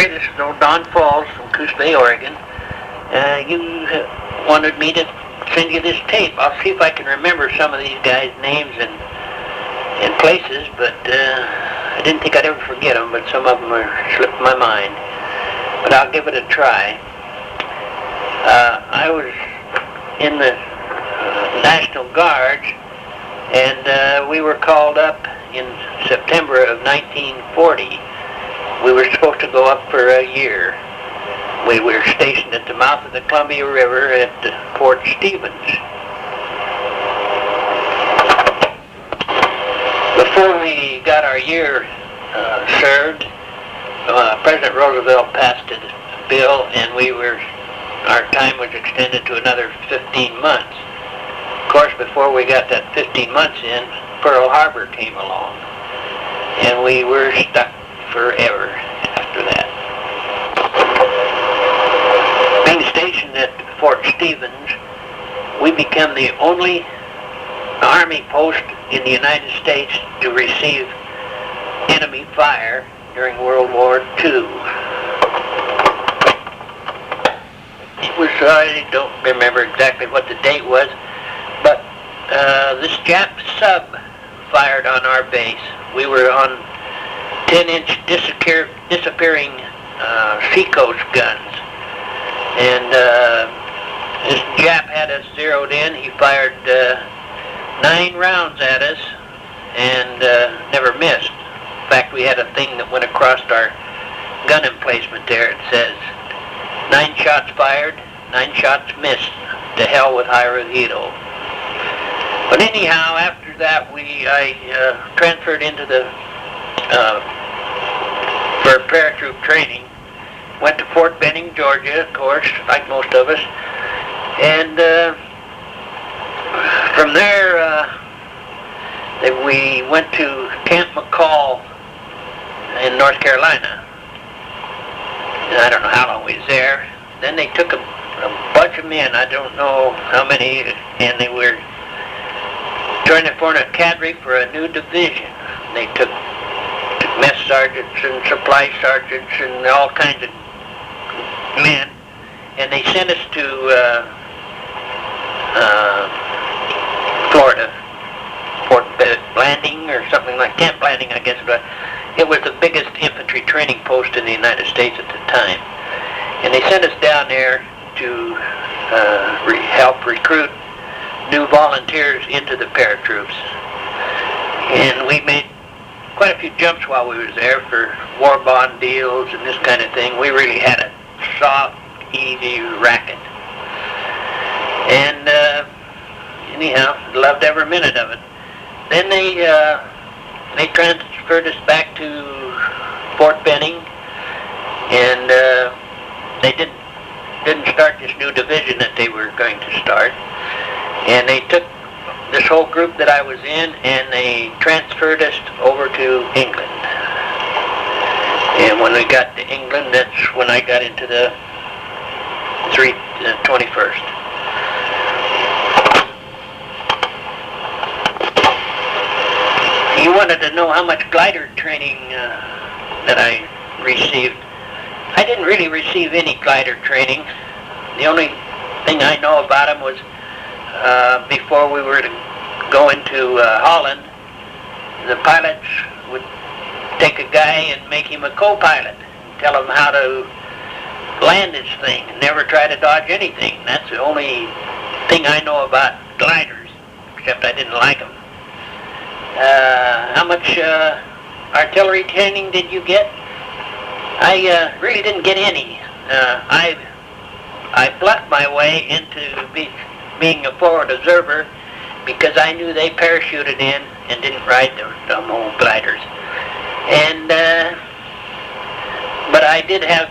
Jerry, this is old Don Falls from Coos Bay, Oregon. You wanted me to send you this tape. I'll see if I can remember some of these guys' names and places, but I didn't think I'd ever forget them, but some of them are slipped my mind. But I'll give it a try. I was in the National Guard, and we were called up in September of 1940. We were supposed to go up for a year. We were stationed at the mouth of the Columbia River at Fort Stevens. Before we got our year served, President Roosevelt passed a bill, and our time was extended to another 15 months. Of course, before we got that 15 months in, Pearl Harbor came along, and we were stuck forever after that. Being stationed at Fort Stevens, we became the only Army post in the United States to receive enemy fire during World War II. It was, I don't remember exactly what the date was, but this Jap sub fired on our base. We were on 10-inch disappearing Seacoast guns, and this Jap had us zeroed in. He fired 9 rounds at us and never missed. In fact, we had a thing that went across our gun emplacement there. It says 9 shots fired, 9 shots missed. To hell with Hirohito. But anyhow, after that, I transferred into for paratroop training. Went to Fort Benning, Georgia, of course, like most of us. And from there, we went to Camp McCall in North Carolina. And I don't know how long we was there. Then they took a bunch of men, I don't know how many, and they were trying to form a cadre for a new division. They took mess sergeants and supply sergeants and all kinds of men, and they sent us to Florida, Fort Blanding or something like Camp Blanding, I guess. But it was the biggest infantry training post in the United States at the time, and they sent us down there to help recruit new volunteers into the paratroops. And we made quite a few jumps while we was there for war bond deals and this kind of thing. We really had a soft, easy racket. And anyhow, loved every minute of it. Then they transferred us back to Fort Benning, and they didn't start this new division that they were going to start. And they took this whole group that I was in, and they transferred us over to England. And when we got to England, that's when I got into the 21st. You wanted to know how much glider training that I received. I didn't really receive any glider training. The only thing I know about them was before we were to go into Holland, the pilots would take a guy and make him a co-pilot, tell him how to land this thing, and never try to dodge anything. That's the only thing I know about gliders, except I didn't like them. How much artillery training did you get? I really didn't get any. I bluffed my way into being a forward observer because I knew they parachuted in and didn't ride the dumb old gliders. And but I did have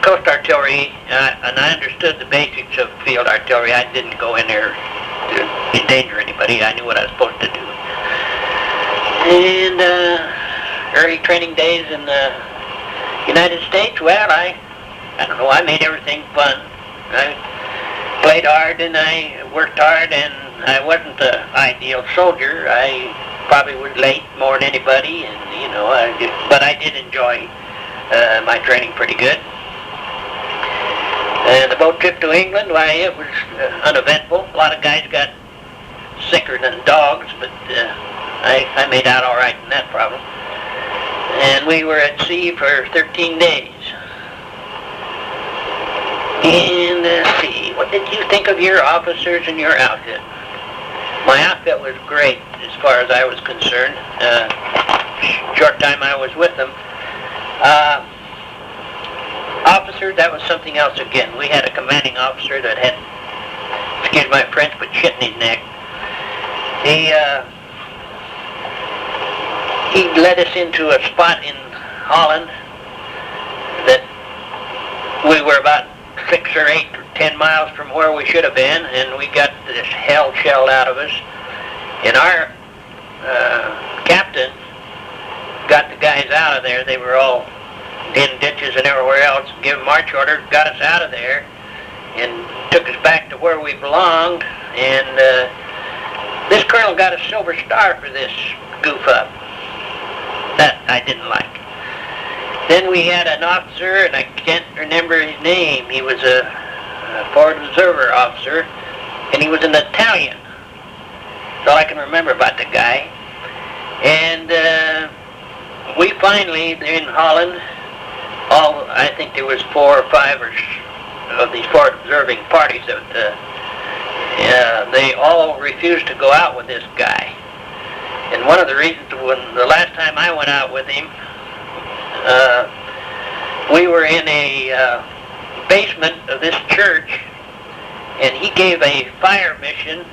coast artillery, and I understood the basics of field artillery. I didn't go in there to endanger anybody. I knew what I was supposed to do. And early training days in the United States, well, I don't know, I made everything fun. I played hard and I worked hard, and I wasn't the ideal soldier. I probably was late more than anybody, and but I did enjoy my training pretty good. And the boat trip to England, why, it was uneventful. A lot of guys got sicker than dogs, but I made out all right in that problem. And we were at sea for 13 days. And let's see, what did you think of your officers and your outfit? My outfit was great as far as I was concerned. Short time I was with them. Officer, that was something else again. We had a commanding officer that had, excuse my French, but shit in his neck. He led us into a spot in Holland that we were about 6 or 8 or 10 miles from where we should have been, and we got this hell shelled out of us. And our captain got the guys out of there. They were all in ditches and everywhere else. Gave them march orders, got us out of there, and took us back to where we belonged. And this colonel got a silver star for this goof up. That I didn't like. Then we had an officer, and I can't remember his name. He was a forward observer officer, and he was an Italian. That's all I can remember about the guy. And we finally, in Holland, I think there was 4 or 5 of these forward observing parties that they all refused to go out with this guy. And one of the reasons, when the last time I went out with him, we were in a basement of this church, and he gave a fire mission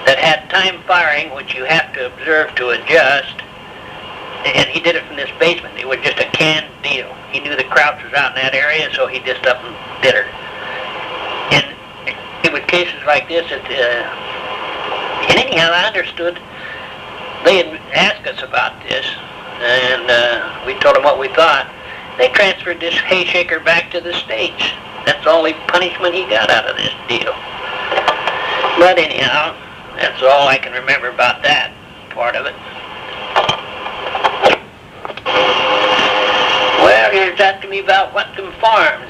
that had time firing, which you have to observe to adjust, and he did it from this basement. It was just a canned deal. He knew the Krauts was out in that area, so he just up and did her. And it was cases like this that, and anyhow, I understood they had asked us about this, and we told them what we thought. They transferred this hay shaker back to the States. That's the only punishment he got out of this deal. But anyhow, that's all I can remember about that part of it. Well, here's asking me about Whatcom Farms.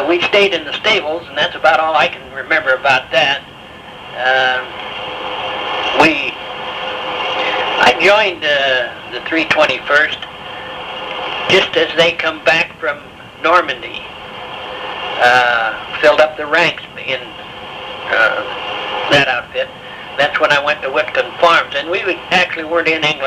We stayed in the stables, and that's about all I can remember about that. I joined the 321st just as they come back from Normandy. Filled up the ranks in that outfit. That's when I went to Whatcom Farms, and we actually weren't in England.